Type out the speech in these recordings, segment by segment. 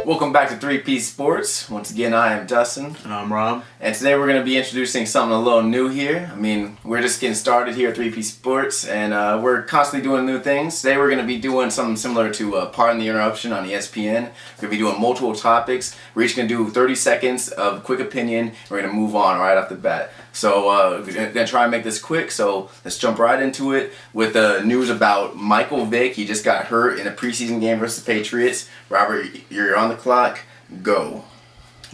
Welcome back to 3P Sports. Once again, I am Dustin. And I'm Rob. And today we're going to be introducing something a little new here. I mean, we're just getting started here at 3P Sports, and we're constantly doing new things. Today we're going to be doing something similar to Pardon the Interruption on ESPN. We're going to be doing multiple topics. We're each going to do 30 seconds of quick opinion. We're going to move on right off the bat. So we're going to try and make this quick, so let's jump right into it with news about Michael Vick. He just got hurt in a preseason game versus the Patriots. Robert, you're on the clock. Go.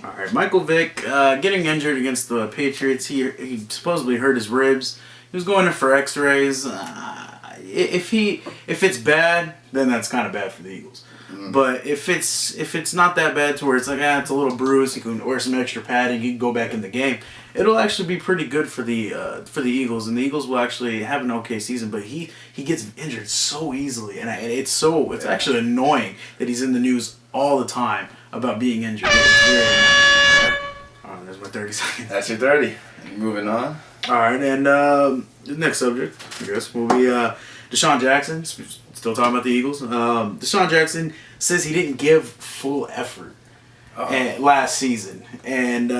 All right, Michael Vick getting injured against the Patriots. He supposedly hurt his ribs. He was going in for X-rays. If it's bad, then that's kind of bad for the Eagles. But if it's not that bad to where it's like it's a little bruise, you can wear some extra padding, you can go back in the game. It'll actually be pretty good for the Eagles, and the Eagles will actually have an okay season. But he gets injured so easily, and it's actually annoying that he's in the news all the time about being injured. There's my 30 seconds. That's your 30. Moving on. All right, and the next subject, I guess, will be DeSean Jackson. Still talking about the Eagles. DeSean Jackson says he didn't give full effort last season, and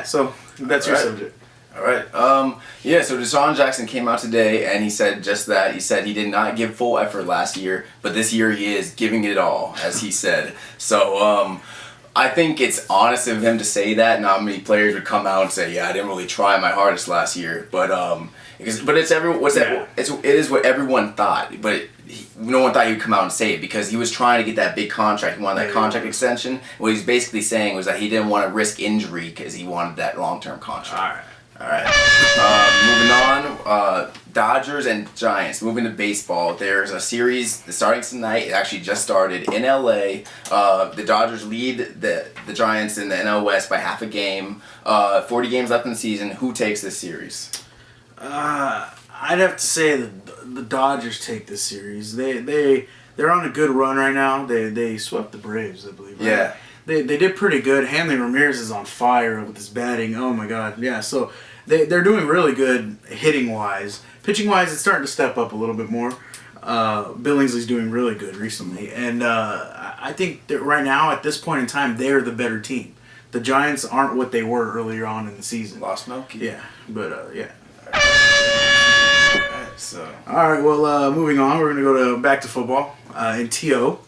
so that's your subject. All right. So DeSean Jackson came out today and he said just that. He said he did not give full effort last year, but this year he is giving it all, as he said. So I think it's honest of him to say that. Not many players would come out and say, "Yeah, I didn't really try my hardest last year." But it is what everyone thought. But no one thought he would come out and say it because he was trying to get that big contract. He wanted that contract extension. What he's basically saying was that he didn't want to risk injury because he wanted that long-term contract. All right. Moving on. Dodgers and Giants. Moving to baseball. There's a series starting tonight. It actually just started in LA. The Dodgers lead the Giants in the NL West by half a game. 40 games left in the season. Who takes this series? I'd have to say the Dodgers take this series. They're on a good run right now. They swept the Braves, I believe. Right? Yeah. They did pretty good. Hanley Ramirez is on fire with his batting. Oh my God. Yeah. So they're doing really good hitting wise. Pitching wise, it's starting to step up a little bit more. Billingsley's doing really good recently, and I think that right now at this point in time they're the better team. The Giants aren't what they were earlier on in the season. Lost Milky. Yeah, but yeah. So. All right. Well, moving on, we're gonna go back to football. And T.O.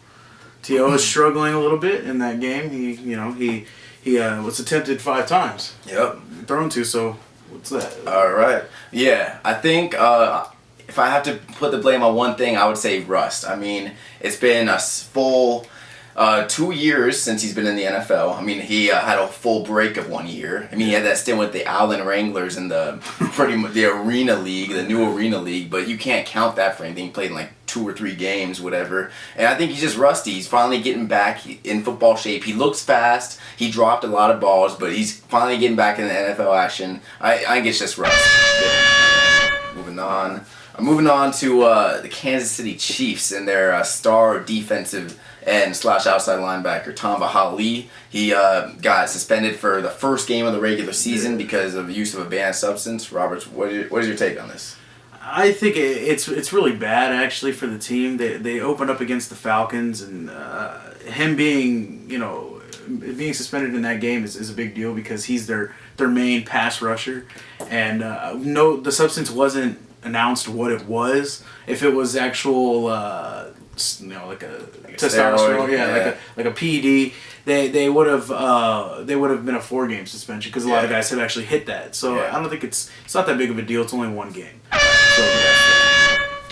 is struggling a little bit in that game. He was attempted 5 times. Yep. Thrown to. So what's that? All right. Yeah, I think if I have to put the blame on one thing, I would say rust. I mean, it's been a full 2 years since he's been in the NFL. I mean, he had a full break of 1 year. I mean, he had that stint with the Allen Wranglers in the Arena League, the new Arena League, but you can't count that for anything. He played in like 2 or 3 games, whatever. And I think he's just rusty. He's finally getting back in football shape. He looks fast. He dropped a lot of balls, but he's finally getting back in the NFL action. I think it's just rust. Moving on. Moving on to the Kansas City Chiefs and their star defensive end / outside linebacker Tamba Hali. He got suspended for the first game of the regular season because of the use of a banned substance. Robert, what is your take on this? I think it's really bad actually for the team. They opened up against the Falcons, and him being suspended in that game is a big deal because he's their main pass rusher, and the substance wasn't announced what it was. If it was actual like a testosterone, like a PED, they would have been a 4-game suspension because a lot of guys have actually hit that. So I don't think it's not that big of a deal. It's only 1 game.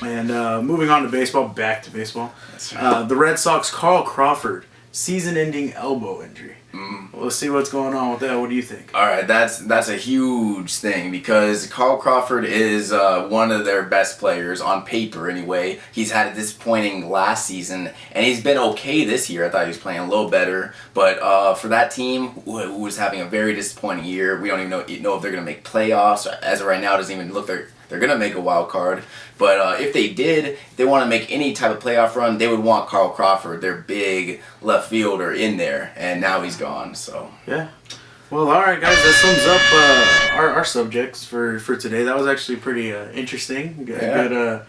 And moving on to baseball, back to baseball. The Red Sox, Carl Crawford, season-ending elbow injury. Well, let's see what's going on with that. What do you think? All right, that's a huge thing because Carl Crawford is one of their best players on paper anyway. He's had a disappointing last season, and he's been okay this year. I thought he was playing a little better, but for that team who was having a very disappointing year, we don't even know if they're going to make playoffs. As of right now, it doesn't even look they're going to make a wild card. But if they want to make any type of playoff run, they would want Carl Crawford, their big left fielder, in there. And now he's gone. So yeah. Well, all right, guys. That sums up our subjects for today. That was actually pretty interesting. Good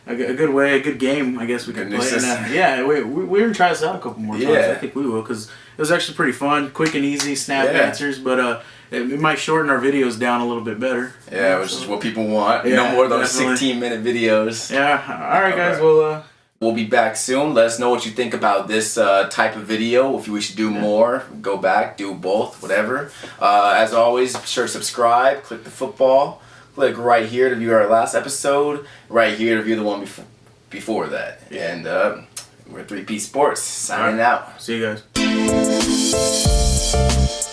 a good way, a good game, I guess we could play. And, yeah, we're gonna try this out a couple more times. I think we will, because it was actually pretty fun, quick and easy, snap answers. But it might shorten our videos down a little bit better. Yeah, which is what people want. No more of those 16-minute videos. Yeah. All right, guys. Well, we'll be back soon. Let us know what you think about this type of video. If we should do more, go back, do both, whatever. As always, be sure to subscribe, click the football, click right here to view our last episode, right here to view the one before that. And we're 3P Sports, signing out. See you guys.